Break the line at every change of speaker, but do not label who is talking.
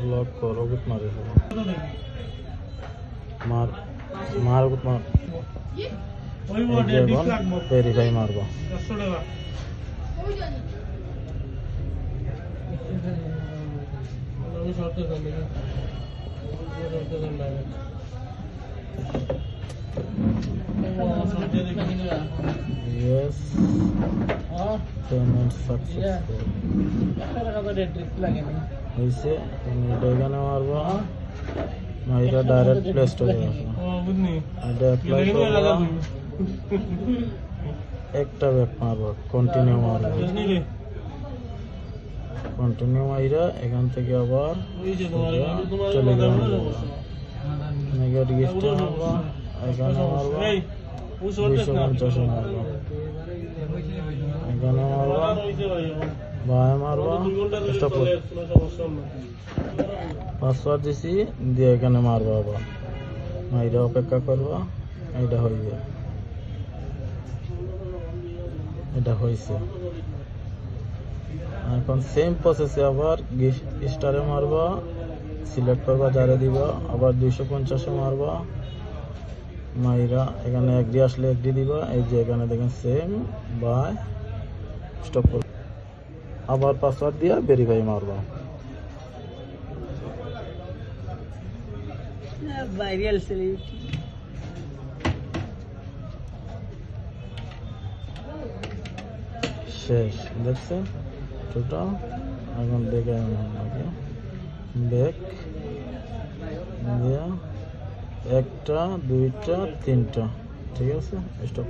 lock করো গুত মারে মার মার গুত মার
ওই ওডে 20 লাখ মত
ভেরিফাই মারবো
100 টাকা আমি শর্তে চলে
yes payment successful হইছে তুমি এটা এখানে মারবো না এটা ডাইরেক্ট প্লে স্টোরে আসবে
বুঝনি
এটা অ্যাপ্লাই করবো একটা ব্যাক মারবো কন্টিনিউ মারবো কন্টিনিউ মাইরা এখান থেকে আবার টেলিগ্রামে যাবো নেগেট গিফটে মারবো এখানে মারবো 250 মারবো এখানে মারবো বায়ে মারবো স্টপ পাসওয়ার্ড দিছি দিয়ে এখানে মারবো আবার মাইরা অপেক্ষা করবো এটা হইবে এটা হয়েছে এখন সেম প্রসেসে আবার স্টারে মারবা সিলেক্ট করবা যারে দিবা আবার 250 মারবা মাইরা এখানে একডি আসলে একডি দিবা এই যে এখানে দেখেন সেম বাই স্টপ করব আবার পাসওয়ার্ড দিয়া ভেরিফাই মারবা
ভাইরাল সেলিব্রিটি
শেষ দেখছেন টোটাল এখন দেখে আপনাকে ব্যাক দিয়া একটা দুইটা তিনটা ঠিক আছে স্টপ